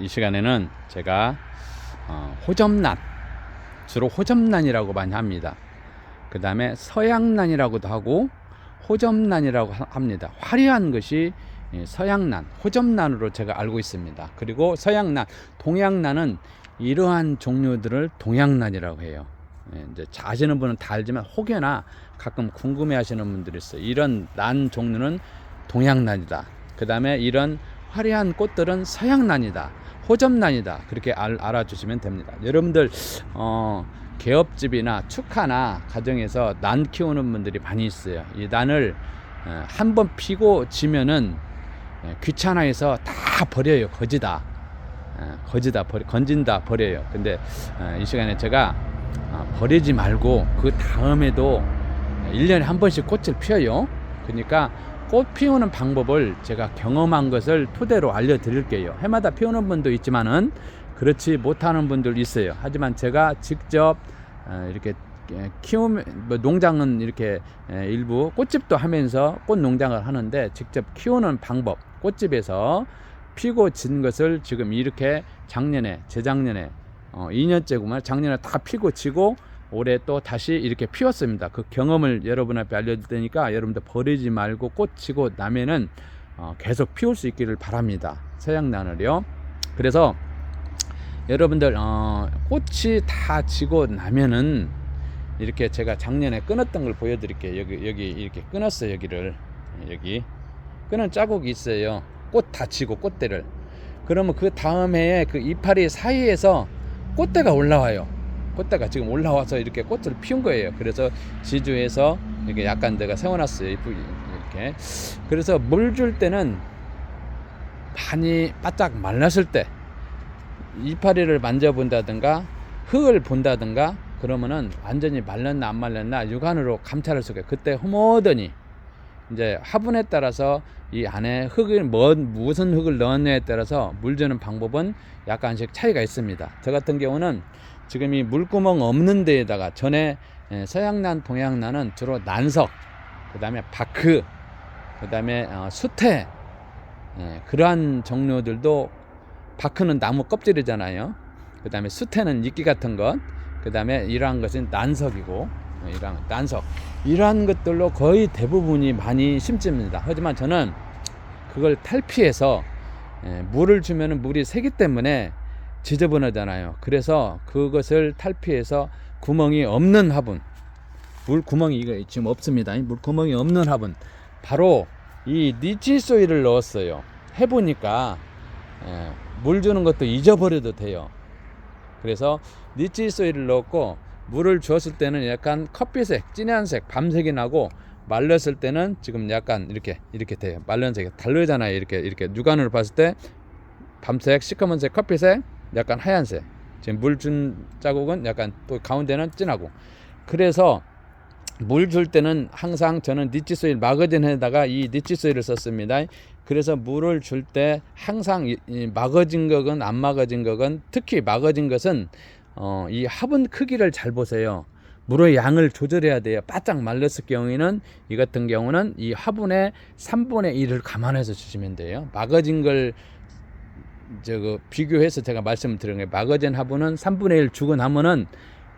이 시간에는 제가 호접란, 주로 호접란이라고 많이 합니다. 그 다음에 서양란이라고도 하고 호접란이라고 합니다. 화려한 것이 서양란, 호접란으로 제가 알고 있습니다. 그리고 서양란, 동양란은 이러한 종류들을 동양란이라고 해요. 이제 아시는 분은 다 알지만 혹여나 가끔 궁금해 하시는 분들이 있어요. 이런 란 종류는 동양란이다. 그 다음에 이런 화려한 꽃들은 서양란이다, 호접란이다, 그렇게 알아주시면 됩니다. 여러분들 개업집이나 축하나 가정에서 난 키우는 분들이 많이 있어요. 이 난을 한번 피고 지면은 귀찮아해서 다 버려요. 건진다 버려요. 근데 이 시간에 제가 버리지 말고 그 다음에도 1년에 한 번씩 꽃을 피워요. 그러니까 꽃 피우는 방법을 제가 경험한 것을 토대로 알려드릴게요. 해마다 피우는 분도 있지만은 그렇지 못하는 분들 있어요. 하지만 제가 직접 이렇게 농장은 이렇게 일부 꽃집도 하면서 꽃 농장을 하는데 직접 키우는 방법, 꽃집에서 피고 진 것을 지금 이렇게 재작년에 2년째구만, 작년에 다 피고 지고 올해 또 다시 이렇게 피웠습니다. 그 경험을 여러분 앞에 알려줄 테니까 여러분들 버리지 말고 꽃 지고 나면은 계속 피울 수 있기를 바랍니다. 서양란을요. 그래서 여러분들 꽃이 다 지고 나면은 이렇게 제가 작년에 끊었던 걸 보여드릴게요. 여기 이렇게 끊었어요. 여기 끊은 자국이 있어요. 꽃 다 지고 꽃대를. 그러면 그 다음 해에 그 이파리 사이에서 꽃대가 올라와요. 꽃대가 지금 올라와서 이렇게 꽃을 피운 거예요. 그래서 지주에서 이렇게 약간 내가 세워놨어요. 이렇게. 그래서 물 줄 때는 많이 바짝 말랐을 때 이파리를 만져본다든가 흙을 본다든가 그러면은 완전히 말랐나 안 말랐나 육안으로 감찰할 수가 있어요. 그때 허무더니 이제 화분에 따라서 이 안에 무슨 흙을 넣었냐에 따라서 물 주는 방법은 약간씩 차이가 있습니다. 저 같은 경우는 지금 이 물구멍 없는 데에다가 전에 서양란, 동양란은 주로 난석, 그 다음에 바크, 그 다음에 수태, 그러한 종류들도, 바크는 나무 껍질이잖아요. 그 다음에 수태는 이끼 같은 것, 그 다음에 이러한 것은 난석이고, 이러한 것들로 거의 대부분이 많이 심습니다. 하지만 저는 그걸 탈피해서 물을 주면은 물이 새기 때문에 지저분하잖아요. 그래서 그것을 탈피해서 구멍이 없는 화분, 물 구멍이 지금 없습니다. 물 구멍이 없는 화분, 바로 이 니치소일을 넣었어요. 해보니까 물 주는 것도 잊어버려도 돼요. 그래서 니치소일을 넣었고 물을 주었을 때는 약간 커피색, 진한색, 밤색이 나고 말렸을 때는 지금 약간 이렇게 돼요. 말른 색이 다르잖아요. 이렇게 육안으로 봤을 때 밤색, 시커먼색, 커피색, 약간 하얀색. 지금 물 준 자국은 약간 또 가운데는 진하고. 그래서 물 줄 때는 항상 저는 니치소일 마거진에다가 이 니치소일을 썼습니다. 그래서 물을 줄 때 항상 이 막아진 것은 안 막아진 것은, 특히 막아진 것은 이 화분 크기를 잘 보세요. 물의 양을 조절해야 돼요. 바짝 말렸을 경우에는 이 같은 경우는 이 화분의 3분의 1을 감안해서 주시면 돼요. 막아진 걸 비교해서 제가 말씀을 드린 거예요. 막아진 화분은 3분의 1 주고 나면은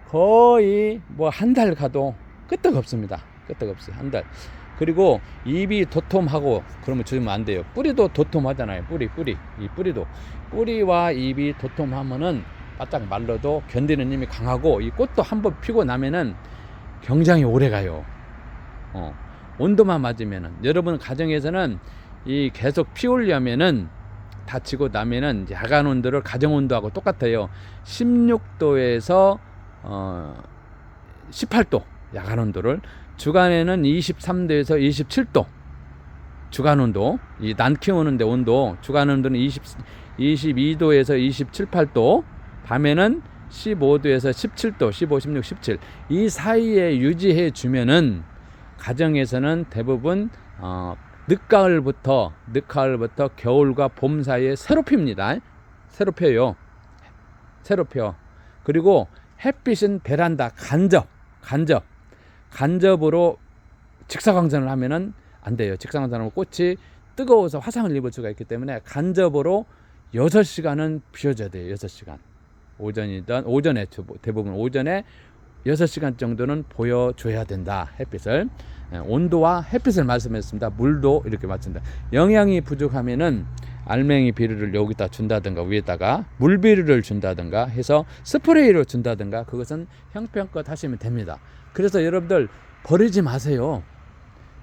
거의 뭐 한 달 가도 끄떡 없습니다. 끄떡 없어요. 한 달. 그리고 잎이 도톰하고 그러면 주면 안 돼요. 뿌리도 도톰하잖아요. 이 뿌리와 잎이 도톰하면은 바짝 말라도 견디는 힘이 강하고, 이 꽃도 한번 피고 나면은 굉장히 오래 가요. 온도만 맞으면은. 여러분 가정에서는 이 계속 피우려면은 다치고 나면은 야간 온도를 가정 온도하고 똑같아요. 16도에서 18도 야간 온도를, 주간에는 23도에서 27도 주간 온도, 이 난 키우는데 온도, 주간 온도는 22도에서 27, 8도, 밤에는 15도에서 17도, 15, 16, 17 이 사이에 유지해 주면은 가정에서는 대부분 늦가을부터 겨울과 봄 사이에 새로 핍니다. 새로 펴요. 그리고 햇빛은 베란다 간접으로 직사광선을 하면은 안 돼요. 직사광선하면 꽃이 뜨거워서 화상을 입을 수가 있기 때문에 간접으로 6시간은 피워줘야 돼요. 6시간. 오전에 대부분 오전에 6시간 정도는 보여줘야 된다. 햇빛을. 온도와 햇빛을 말씀했습니다. 물도 이렇게 맞춘다. 영양이 부족하면은 알맹이 비료를 여기다 준다든가 위에다가 물 비료를 준다든가 해서 스프레이로 준다든가 그것은 형편껏 하시면 됩니다. 그래서 여러분들 버리지 마세요.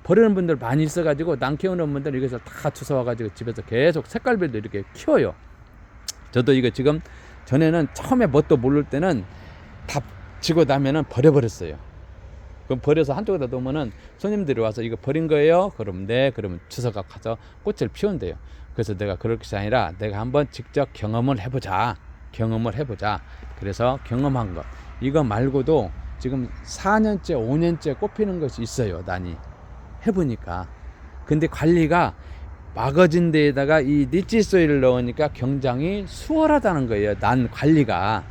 버리는 분들 많이 있어가지고 난 키우는 분들 이것을 다 주워와가지고 집에서 계속 색깔별로 이렇게 키워요. 저도 이거 지금 전에는 처음에 뭣도 모를 때는 다 지고 나면은 버려버렸어요. 그럼 버려서 한쪽에다 놓으면은 손님들이 와서 이거 버린 거예요? 그러면 네. 그러면 주워가 가서 꽃을 피운대요. 그래서 내가 그럴 것이 아니라 내가 한번 직접 경험을 해보자. 그래서 경험한 것. 이거 말고도 지금 4년째, 5년째 꽃 피는 것이 있어요. 난이. 해보니까. 근데 관리가 막아진 데에다가 이 니치소일을 넣으니까 굉장히 수월하다는 거예요. 난 관리가.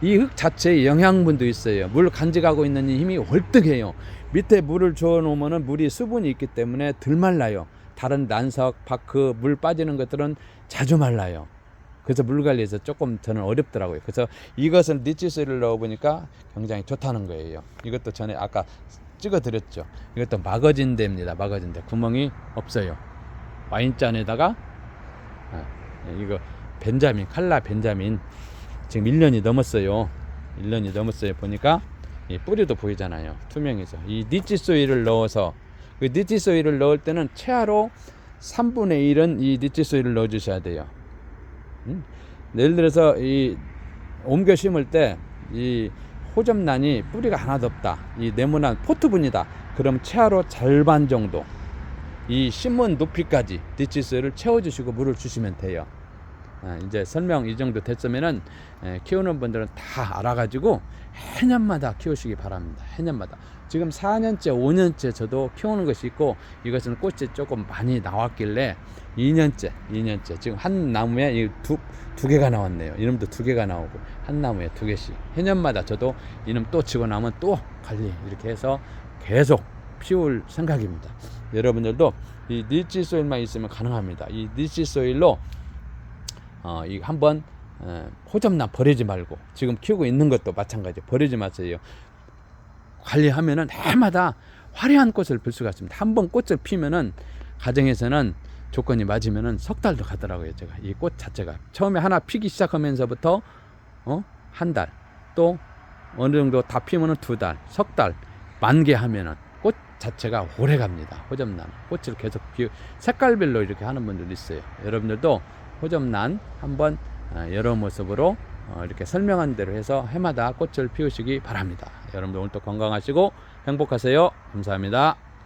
이 흙 자체에 영양분도 있어요. 물 간직하고 있는 힘이 월등해요. 밑에 물을 주워 놓으면 물이 수분이 있기 때문에 덜 말라요. 다른 난석, 바크, 물 빠지는 것들은 자주 말라요. 그래서 물 관리에서 조금 저는 어렵더라고요. 그래서 이것을 니치소일을 넣어보니까 굉장히 좋다는 거예요. 이것도 전에 아까 찍어드렸죠. 이것도 막아진 데입니다. 막아진 데. 구멍이 없어요. 와인잔에다가 이거 칼라 벤자민 지금 1년이 넘었어요. 1년이 넘었어요. 보니까 이 뿌리도 보이잖아요. 투명해서. 이 니치소일을 넣어서 그 니치소일을 넣을 때는 최하로 3분의 1은 이 니치소일을 넣어 주셔야 돼요. 예를 들어서 이 옮겨 심을 때 이 호접란이 뿌리가 하나도 없다. 이 네모난 포트분이다. 그럼 최하로 절반 정도 이 심은 높이까지 니치소일을 채워주시고 물을 주시면 돼요. 이제 설명 이 정도 됐으면은 키우는 분들은 다 알아가지고 해년마다 키우시기 바랍니다. 해년마다. 지금 4년째, 5년째 저도 키우는 것이 있고 이것은 꽃이 조금 많이 나왔길래 2년째 지금 한 나무에 두 개가 나왔네요. 이놈도 2개가 나오고 한 나무에 2개씩 해년마다 저도 이놈 또 치고 나면 또 관리 이렇게 해서 계속 피울 생각입니다. 여러분들도 이 니치소일만 있으면 가능합니다. 이 니치소일로 이 한번 호접란 버리지 말고 지금 키우고 있는 것도 마찬가지 버리지 마세요. 관리하면은 해마다 화려한 꽃을 필 수가 있습니다. 한번 꽃을 피면은 가정에서는 조건이 맞으면은 석 달도 가더라고요. 제가 이 꽃 자체가 처음에 하나 피기 시작하면서부터 한 달, 또 어느 정도 다 피면은 2달, 석 달, 만개 하면은 꽃 자체가 오래 갑니다. 호접란 꽃을 계속 색깔별로 이렇게 하는 분들 있어요. 여러분들도 호접란 한번 여러 모습으로 이렇게 설명한 대로 해서 해마다 꽃을 피우시기 바랍니다. 여러분들 오늘도 건강하시고 행복하세요. 감사합니다.